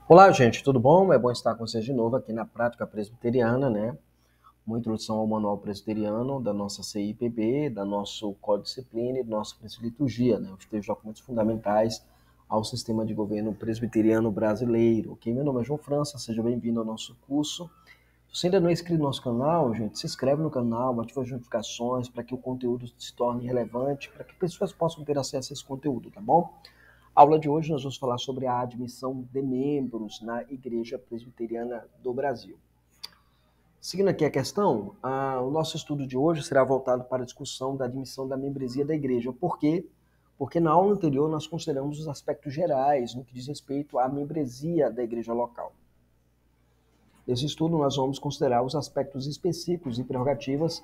Olá, gente, tudo bom? É bom estar com vocês de novo aqui na Prática Presbiteriana, né? Uma introdução ao Manual Presbiteriano da nossa CIPB, da nosso Código de Disciplina e do nosso Princípio de Liturgia, né? Os três documentos fundamentais ao sistema de governo presbiteriano brasileiro. Ok? Meu nome é João França, seja bem-vindo ao nosso curso. Se você ainda não é inscrito no nosso canal, gente, se inscreve no canal, ativa as notificações para que o conteúdo se torne relevante, para que pessoas possam ter acesso a esse conteúdo, tá bom? A aula de hoje nós vamos falar sobre a admissão de membros na Igreja Presbiteriana do Brasil. Seguindo aqui a questão, o nosso estudo de hoje será voltado para a discussão da admissão da membresia da igreja. Por quê? Porque na aula anterior nós consideramos os aspectos gerais no que diz respeito à membresia da igreja local. Nesse estudo nós vamos considerar os aspectos específicos e prerrogativas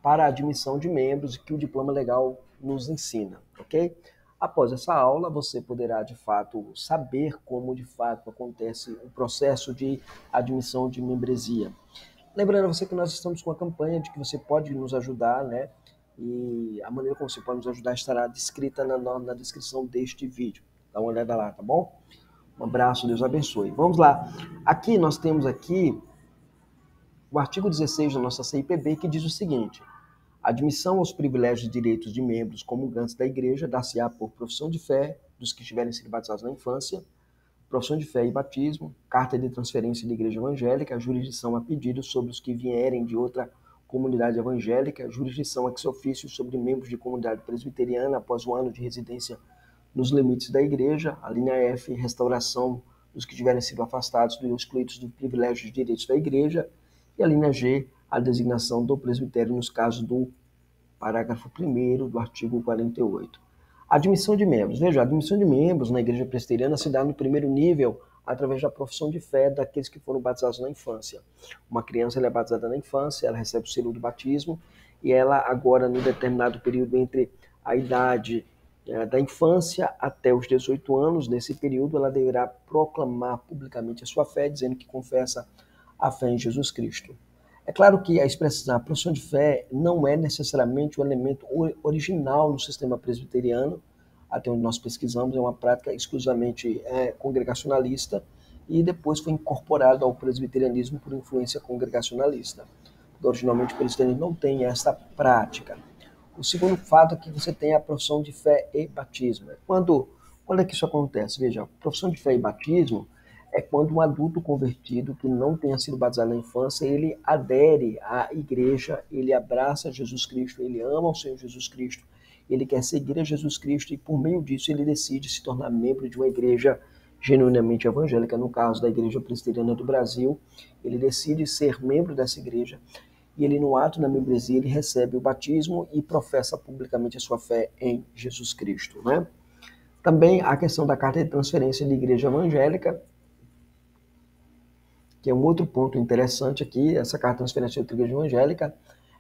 para a admissão de membros que o diploma legal nos ensina, ok? Após essa aula, você poderá, de fato, saber como, de fato, acontece o processo de admissão de membresia. Lembrando a você que nós estamos com a campanha de que você pode nos ajudar, né? E a maneira como você pode nos ajudar estará descrita na descrição deste vídeo. Dá uma olhada lá, tá bom? Um abraço, Deus abençoe. Vamos lá. Aqui nós temos aqui o artigo 16 da nossa CIPB que diz o seguinte: admissão aos privilégios e direitos de membros comungantes da Igreja dar-se-á por profissão de fé dos que tiverem sido batizados na infância, profissão de fé e batismo, carta de transferência da Igreja Evangélica, jurisdição a pedido sobre os que vierem de outra comunidade evangélica, jurisdição ex officio sobre membros de comunidade presbiteriana após o ano de residência nos limites da Igreja, a linha F, restauração dos que tiverem sido afastados e excluídos do privilégio de direitos da Igreja, e a linha G, a designação do presbitério nos casos do parágrafo 1º do artigo 48. Admissão de membros. Veja, a admissão de membros na igreja presbiteriana se dá no primeiro nível através da profissão de fé daqueles que foram batizados na infância. Uma criança ela é batizada na infância, ela recebe o selo do batismo e ela agora, no determinado período entre a idade da infância até os 18 anos, nesse período ela deverá proclamar publicamente a sua fé, dizendo que confessa a fé em Jesus Cristo. É claro que a expressão, a profissão de fé não é necessariamente o elemento original no sistema presbiteriano, até onde nós pesquisamos, é uma prática exclusivamente congregacionalista e depois foi incorporado ao presbiterianismo por influência congregacionalista. Originalmente o presbiterianismo não tem essa prática. O segundo fato é que você tem a profissão de fé e batismo. Quando é que isso acontece? Veja, a profissão de fé e batismo é quando um adulto convertido que não tenha sido batizado na infância, ele adere à igreja, ele abraça Jesus Cristo, ele ama o Senhor Jesus Cristo, ele quer seguir a Jesus Cristo e por meio disso ele decide se tornar membro de uma igreja genuinamente evangélica, no caso da Igreja Presbiteriana do Brasil, ele decide ser membro dessa igreja e ele no ato da membresia ele recebe o batismo e professa publicamente a sua fé em Jesus Cristo, né? Também a questão da carta de transferência da igreja evangélica, que é um outro ponto interessante aqui, essa carta de transferência da igreja evangélica,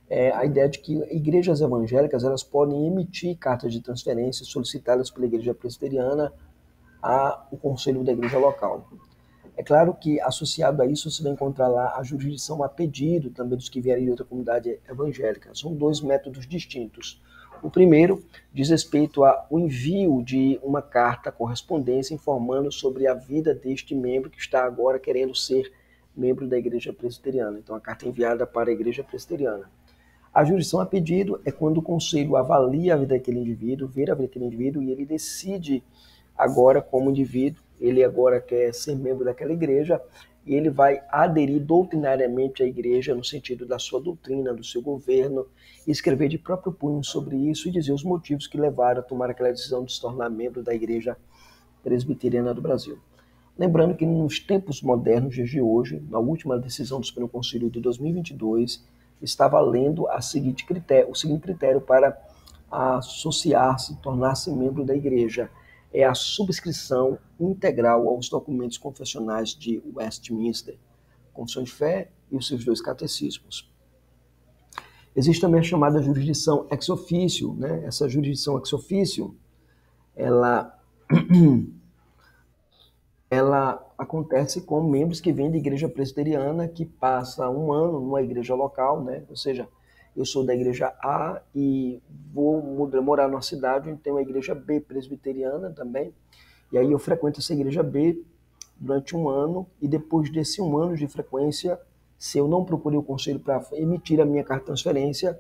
é a ideia de que igrejas evangélicas elas podem emitir cartas de transferência solicitadas pela igreja presbiteriana ao conselho da igreja local. É claro que associado a isso você vai encontrar lá a jurisdição a pedido também dos que vierem de outra comunidade evangélica. São dois métodos distintos. O primeiro diz respeito ao envio de uma carta correspondência informando sobre a vida deste membro que está agora querendo ser membro da igreja presbiteriana. Então a carta é enviada para a igreja presbiteriana. A jurisdição a pedido é quando o conselho avalia a vida daquele indivíduo, vê a vida daquele indivíduo e ele decide agora como indivíduo, ele agora quer ser membro daquela igreja e ele vai aderir doutrinariamente à igreja no sentido da sua doutrina, do seu governo, e escrever de próprio punho sobre isso e dizer os motivos que levaram a tomar aquela decisão de se tornar membro da igreja presbiteriana do Brasil. Lembrando que nos tempos modernos, dias de hoje, na última decisão do Supremo Conselho de 2022, está valendo o seguinte critério para associar-se, tornar-se membro da igreja. É a subscrição integral aos documentos confessionais de Westminster, Confissão de Fé e os seus dois catecismos. Existe também a chamada jurisdição ex officio, né? Essa jurisdição ex officio, ela acontece com membros que vêm da igreja presbiteriana, que passa um ano numa igreja local, né? Ou seja, eu sou da igreja A e vou morar numa cidade onde tem uma igreja B presbiteriana também, e aí eu frequento essa igreja B durante um ano, e depois desse um ano de frequência, se eu não procurei o conselho para emitir a minha carta de transferência,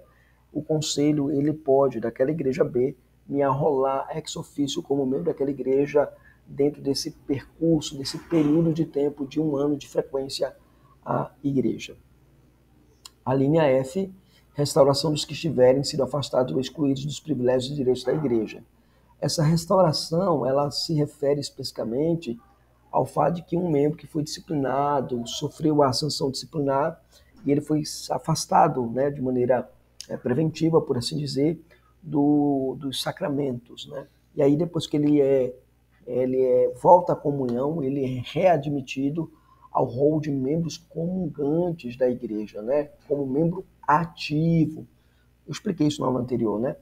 o conselho ele pode, daquela igreja B, me arrolar ex officio como membro daquela igreja dentro desse percurso, desse período de tempo de um ano de frequência à igreja. A linha F, restauração dos que estiverem sido afastados ou excluídos dos privilégios e direitos da igreja. Essa restauração, ela se refere especificamente ao fato de que um membro que foi disciplinado, sofreu a sanção disciplinar, e ele foi afastado, né, de maneira preventiva, por assim dizer, dos sacramentos, né? E aí depois que volta à comunhão, ele é readmitido ao rol de membros comungantes da igreja, né? Como membro ativo. Eu expliquei isso na aula anterior, né?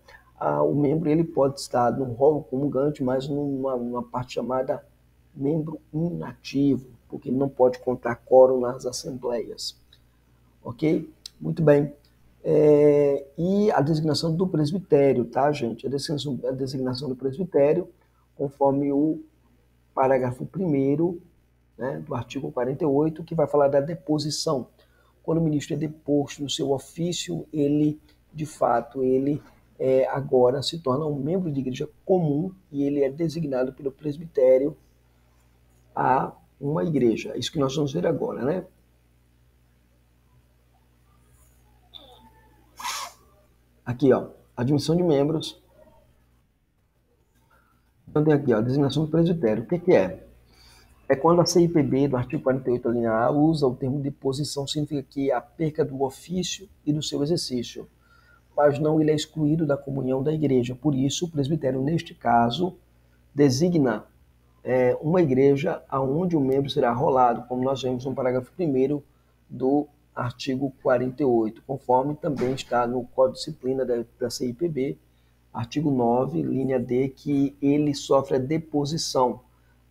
O membro ele pode estar no rol comungante, mas numa parte chamada membro inativo, porque ele não pode contar quórum nas assembleias. Ok? Muito bem. E a designação do presbitério, tá, gente? A designação do presbitério, conforme o parágrafo 1º, né, do artigo 48, que vai falar da deposição. Quando o ministro é deposto do seu ofício, ele, de fato, ele agora se torna um membro de igreja comum e ele é designado pelo presbitério a uma igreja. Isso que nós vamos ver agora, né? Aqui, ó, admissão de membros. Então tem aqui, ó, designação do presbitério. O que é? É quando a CIPB, do artigo 48, a linha A, usa o termo deposição, significa que a perca do ofício e do seu exercício, mas não ele é excluído da comunhão da igreja. Por isso, o presbitério, neste caso, designa uma igreja aonde o membro será arrolado, como nós vemos no parágrafo 1º do artigo 48, conforme também está no Código de Disciplina da CIPB, artigo 9, linha D, que ele sofre a deposição.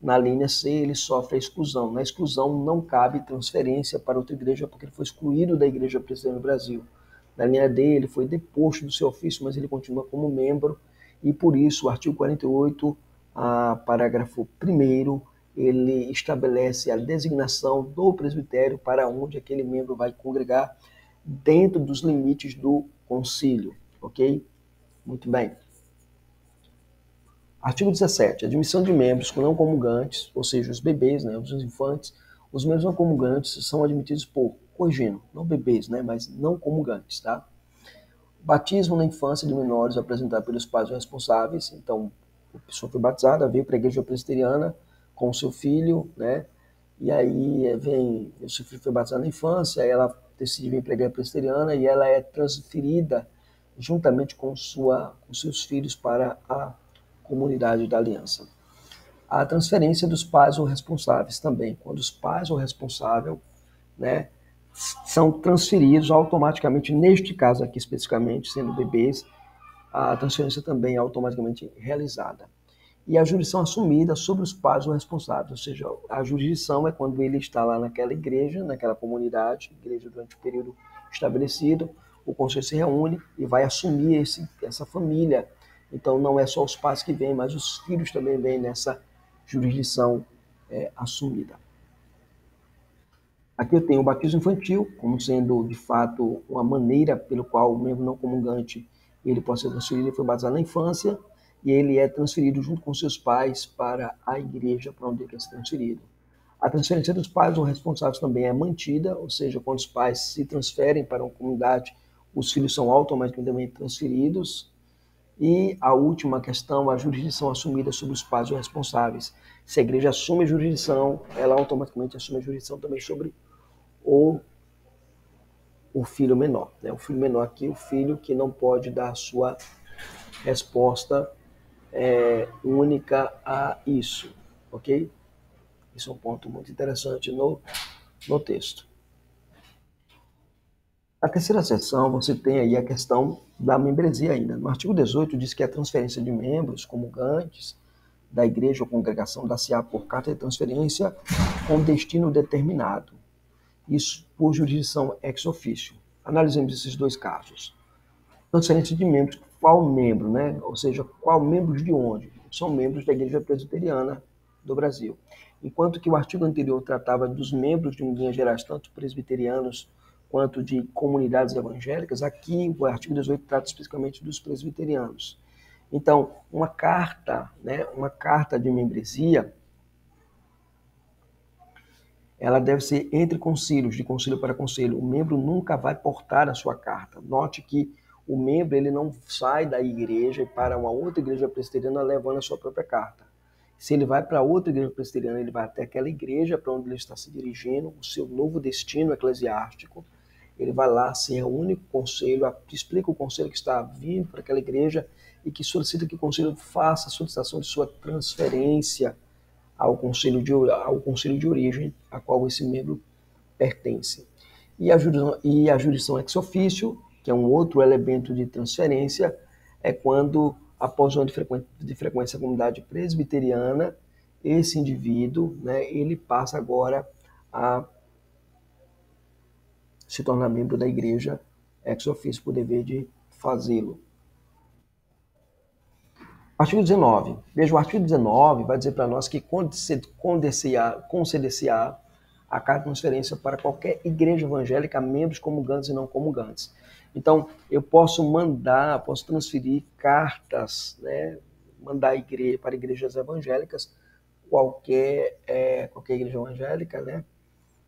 Na linha C, ele sofre a exclusão. Na exclusão, não cabe transferência para outra igreja, porque ele foi excluído da Igreja Presbiteriana do Brasil. Na linha D, ele foi deposto do seu ofício, mas ele continua como membro, e por isso o artigo 48, parágrafo 1º, ele estabelece a designação do presbitério para onde aquele membro vai congregar dentro dos limites do concílio, ok? Muito bem. Artigo 17. Admissão de membros não comungantes, ou seja, os bebês, né, os infantes. Os membros não comungantes são admitidos por, corrigindo, não bebês, né, mas não comungantes, tá? Batismo na infância de menores apresentado pelos pais responsáveis. Então, a pessoa foi batizada, veio para a igreja presbiteriana com o seu filho, né? E aí o seu filho foi batizado na infância, aí ela decide vir para a igreja presbiteriana e ela é transferida juntamente com seus filhos para a comunidade da aliança. A transferência dos pais ou responsáveis também. Quando os pais ou responsável, né, são transferidos automaticamente, neste caso aqui especificamente, sendo bebês, a transferência também é automaticamente realizada. E a jurisdição assumida sobre os pais ou responsáveis, ou seja, a jurisdição é quando ele está lá naquela igreja, naquela comunidade, igreja durante o período estabelecido, o conselho se reúne e vai assumir essa família. Então não é só os pais que vêm, mas os filhos também vêm nessa jurisdição assumida. Aqui eu tenho o batismo infantil, como sendo, de fato, uma maneira pelo qual o membro não comungante ele pode ser transferido. Ele foi batizado na infância e ele é transferido junto com seus pais para a igreja para onde ele quer ser transferido. A transferência dos pais ou responsáveis também é mantida, ou seja, quando os pais se transferem para uma comunidade, os filhos são automaticamente transferidos. E a última questão, a jurisdição assumida sobre os pais ou responsáveis. Se a igreja assume a jurisdição, ela automaticamente assume a jurisdição também sobre o filho menor. Né? O filho menor aqui, o filho que não pode dar a sua resposta única a isso, ok? Isso é um ponto muito interessante no texto. A terceira seção, você tem aí a questão da membresia ainda. No artigo 18 diz que a transferência de membros comungantes da igreja ou congregação dá-se-á por carta de transferência com destino determinado. Isso por jurisdição ex officio. Analisemos esses dois casos. Transferência de membros, qual membro, né? Ou seja, qual membros de onde? São membros da igreja presbiteriana do Brasil. Enquanto que o artigo anterior tratava dos membros de linhas gerais, tanto presbiterianos quanto de comunidades evangélicas, aqui o artigo 18 trata especificamente dos presbiterianos. Então, uma carta, né, uma carta de membresia, ela deve ser entre concílios, de concílio para concílio. O membro nunca vai portar a sua carta. Note que o membro ele não sai da igreja e para uma outra igreja presbiteriana levando a sua própria carta. Se ele vai para outra igreja presbiteriana, ele vai até aquela igreja para onde ele está se dirigindo, o seu novo destino eclesiástico. Ele vai lá, se reúne com o conselho, explica o conselho que está vindo para aquela igreja e que solicita que o conselho faça a solicitação de sua transferência ao conselho de origem a qual esse membro pertence. E a jurisdição ex officio, que é um outro elemento de transferência, é quando, após o ano de frequência da comunidade presbiteriana, esse indivíduo, né, ele passa agora a se tornar membro da igreja ex officio, por dever de fazê-lo. Artigo 19. Veja, o artigo 19 vai dizer para nós que conceder-se-á a carta de transferência para qualquer igreja evangélica, membros comungantes e não comungantes. Então, eu posso transferir cartas, né, mandar para igrejas evangélicas, qualquer igreja evangélica, né,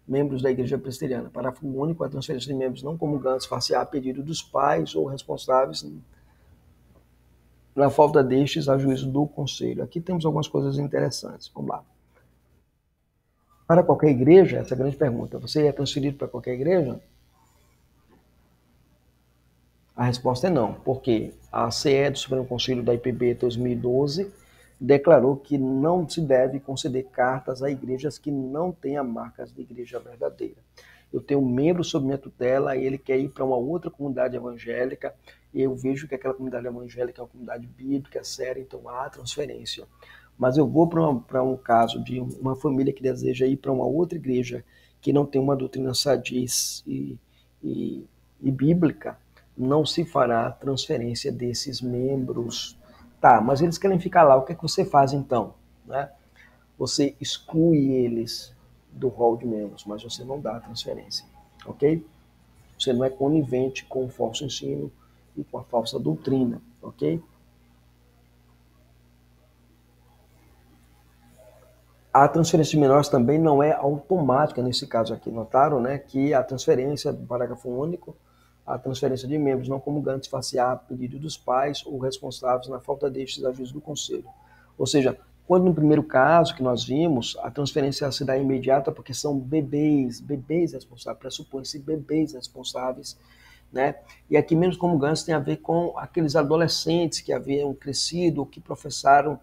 membros da igreja presbiteriana. Parágrafo único, a transferência de membros não comungantes far-se-á a pedido dos pais ou responsáveis, na falta destes, a juízo do conselho. Aqui temos algumas coisas interessantes. Vamos lá. Para qualquer igreja, essa é a grande pergunta. Você é transferido para qualquer igreja? A resposta é não, porque a CE do Supremo Conselho da IPB 2012 declarou que não se deve conceder cartas a igrejas que não tenham marcas de igreja verdadeira. Eu tenho um membro sob minha tutela e ele quer ir para uma outra comunidade evangélica e eu vejo que aquela comunidade evangélica é uma comunidade bíblica, séria, então há transferência. Mas eu vou para um caso de uma família que deseja ir para uma outra igreja que não tem uma doutrina sadia e bíblica, não se fará transferência desses membros. Tá, mas eles querem ficar lá, o que é que você faz então? Né? Você exclui eles do rol de membros, mas você não dá a transferência, ok? Você não é conivente com o falso ensino e com a falsa doutrina, ok? A transferência de menores também não é automática nesse caso aqui. Notaram, né, que a transferência do parágrafo único, a transferência de membros não comungantes far-se-á a pedido dos pais ou responsáveis na falta destes a juízo do conselho. Ou seja, quando no primeiro caso que nós vimos, a transferência se dá imediata porque são bebês responsáveis, pressupõe-se bebês responsáveis, né? E aqui menos comungantes tem a ver com aqueles adolescentes que haviam crescido, que professaram,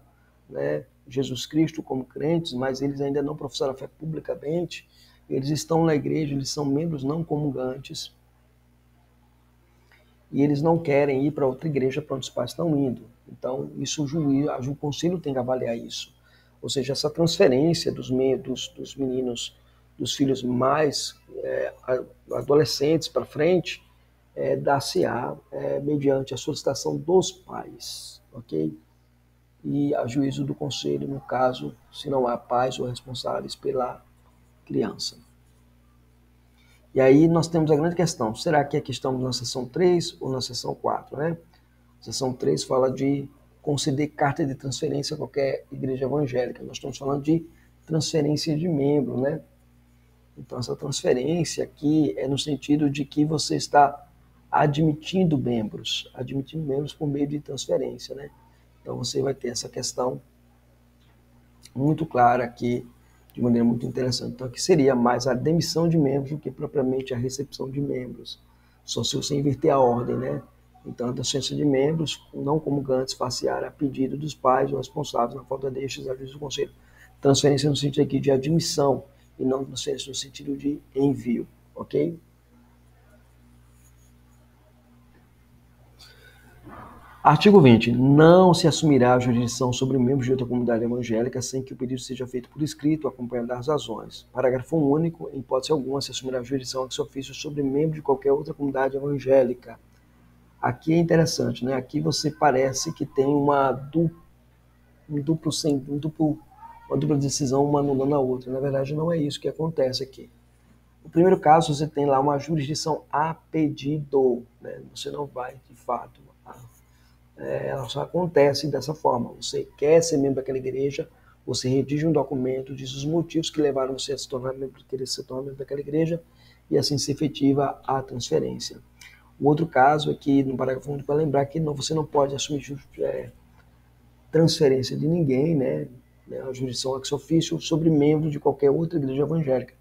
né, Jesus Cristo como crentes, mas eles ainda não professaram a fé publicamente, eles estão na igreja, eles são membros não comungantes, e eles não querem ir para outra igreja para onde os pais estão indo. Então, isso o conselho tem que avaliar isso. Ou seja, essa transferência dos meninos, dos filhos mais adolescentes para frente, dar-se-á mediante a solicitação dos pais, ok? E a juízo do conselho, no caso, se não há pais ou responsáveis pela criança. E aí nós temos a grande questão, será que aqui estamos na seção 3 ou na seção 4, né? A seção 3 fala de conceder carta de transferência a qualquer igreja evangélica. Nós estamos falando de transferência de membro, né? Então essa transferência aqui é no sentido de que você está admitindo membros por meio de transferência, né? Então você vai ter essa questão muito clara aqui, de maneira muito interessante. Então aqui seria mais a demissão de membros do que propriamente a recepção de membros. Só se você inverter a ordem, né? Então a transferência de membros não comungantes far-se-á a pedido dos pais ou responsáveis na falta destes a juízo do conselho. Transferência no sentido aqui de admissão e não transferência no sentido de envio, ok? Artigo 20. Não se assumirá a jurisdição sobre membros de outra comunidade evangélica sem que o pedido seja feito por escrito, acompanhado das razões. Parágrafo único. Em hipótese alguma, se assumirá a jurisdição ex officio sobre membro de qualquer outra comunidade evangélica. Aqui é interessante, né? Aqui você parece que tem um duplo uma dupla decisão, uma anulando a outra. Na verdade, não é isso que acontece aqui. No primeiro caso, você tem lá uma jurisdição a pedido, né? Você não vai, de fato, ela só acontece dessa forma. Você quer ser membro daquela igreja, você redige um documento, diz os motivos que levaram você a se tornar membro, querer se tornar membro daquela igreja, e assim se efetiva a transferência. O outro caso é que, no parágrafo 1, para lembrar que você não pode assumir transferência de ninguém, né, a jurisdição ex officio sobre membro de qualquer outra igreja evangélica.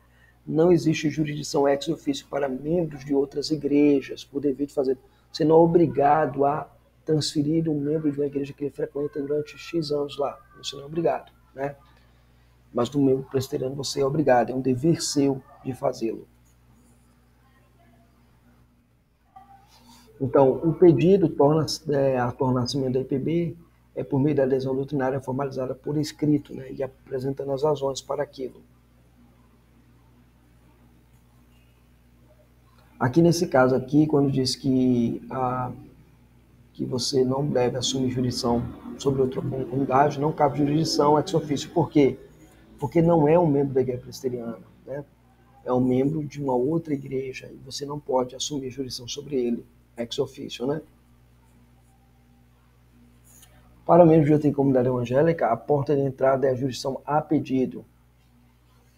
Não existe jurisdição ex officio para membros de outras igrejas, por dever de fazer. Você não é obrigado a transferir um membro de uma igreja que ele frequenta durante X anos lá. Você não é obrigado, né? Mas do membro presbiteriano você é obrigado, é um dever seu de fazê-lo. Então, o pedido a tornar-se membro da IPB é por meio da adesão doutrinária formalizada por escrito, né, e apresentando as razões para aquilo. Aqui nesse caso aqui, quando diz que você não deve assumir jurisdição sobre outra comunidade, não cabe jurisdição ex officio. Por quê? Porque não é um membro da igreja presbiteriana, né? É um membro de uma outra igreja e você não pode assumir jurisdição sobre ele ex officio, né? Para membros de outra comunidade evangélica, a porta de entrada é a jurisdição a pedido,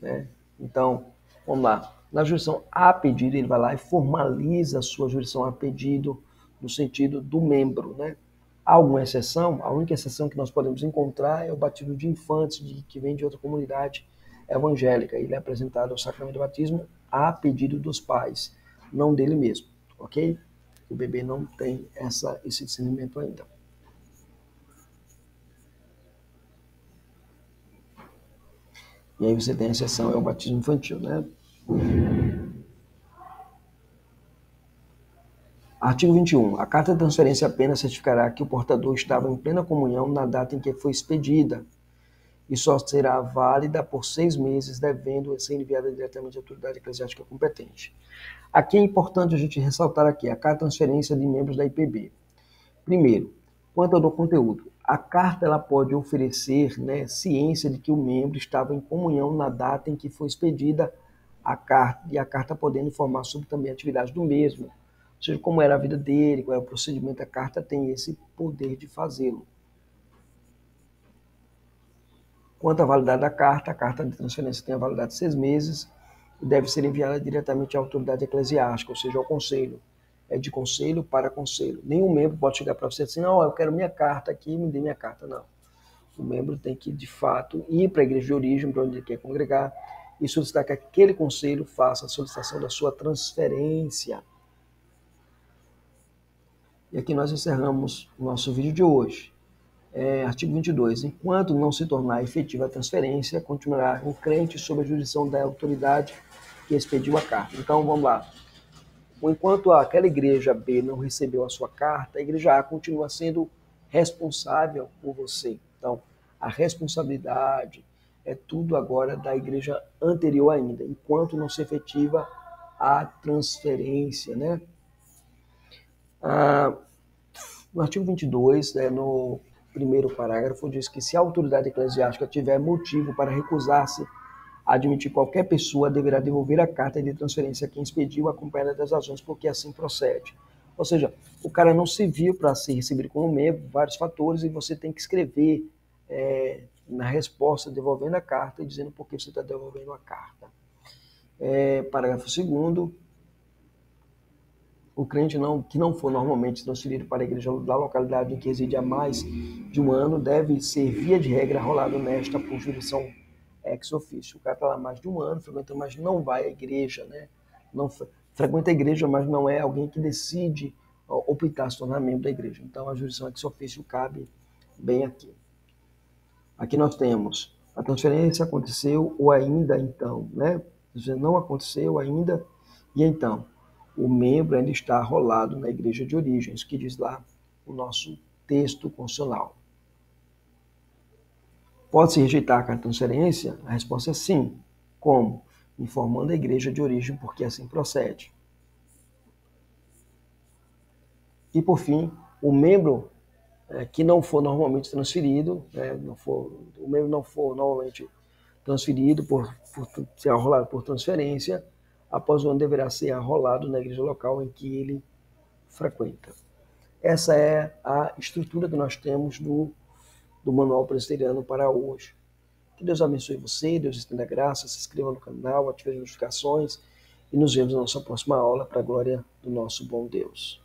né? Então, vamos lá. Na jurisdição a pedido, ele vai lá e formaliza a sua jurisdição a pedido no sentido do membro, né? Há alguma exceção? A única exceção que nós podemos encontrar é o batismo de infantes que vem de outra comunidade evangélica. Ele é apresentado ao sacramento do batismo a pedido dos pais, não dele mesmo, ok? O bebê não tem esse discernimento ainda. E aí você tem a exceção, é o batismo infantil, né? Artigo 21. A carta de transferência apenas certificará que o portador estava em plena comunhão na data em que foi expedida e só será válida por 6 meses, devendo ser enviada diretamente à autoridade eclesiástica competente. Aqui é importante a gente ressaltar aqui a carta de transferência de membros da IPB. Primeiro, quanto ao conteúdo, a carta ela pode oferecer, né, ciência de que o membro estava em comunhão na data em que foi expedida a carta, e a carta podendo informar sobre também a atividade do mesmo, ou seja, como era a vida dele, qual é o procedimento, a carta tem esse poder de fazê-lo. Quanto à validade da carta, a carta de transferência tem a validade de 6 meses e deve ser enviada diretamente à autoridade eclesiástica, ou seja, ao conselho. É de conselho para conselho. Nenhum membro pode chegar para você assim, não, eu quero minha carta aqui, me dê minha carta. Não. O membro tem que, de fato, ir para a igreja de origem, para onde ele quer congregar, e solicitar que aquele conselho faça a solicitação da sua transferência. E aqui nós encerramos o nosso vídeo de hoje. Artigo 22. Enquanto não se tornar efetiva a transferência, continuará o crente sob a jurisdição da autoridade que expediu a carta. Então, vamos lá. Enquanto aquela igreja B não recebeu a sua carta, a igreja A continua sendo responsável por você. Então, a responsabilidade é tudo agora da igreja anterior ainda, enquanto não se efetiva a transferência, né? No artigo 22, no primeiro parágrafo, diz que se a autoridade eclesiástica tiver motivo para recusar-se a admitir qualquer pessoa, deverá devolver a carta de transferência a quem expediu, acompanhada das razões porque assim procede. Ou seja, o cara não se viu para ser recebido como membro, vários fatores, e você tem que escrever na resposta, devolvendo a carta e dizendo por que você está devolvendo a carta. Parágrafo 2º. O crente que não for normalmente transferido para a igreja da localidade em que reside há mais de um ano deve ser, via de regra, rolado nesta por jurisdição ex officio. O cara está lá há mais de um ano, frequentando, mas não vai à igreja, né? Não frequenta a igreja, mas não é alguém que decide optar se tornar membro da igreja. Então, a jurisdição ex officio cabe bem aqui. Aqui nós temos a transferência aconteceu ou ainda então, né? Não aconteceu ainda e então. O membro ainda está rolado na igreja de origem, isso que diz lá o nosso texto constitucional. Pode-se rejeitar a carta de transferência? A resposta é sim. Como? Informando a igreja de origem porque assim procede. E por fim, o membro que não for normalmente transferido, né, o membro não for normalmente transferido ser arrolado por transferência, após o ano deverá ser arrolado na igreja local em que ele frequenta. Essa é a estrutura que nós temos do Manual Presbiteriano para hoje. Que Deus abençoe você, Deus estenda graça, se inscreva no canal, ative as notificações e nos vemos na nossa próxima aula para a glória do nosso bom Deus.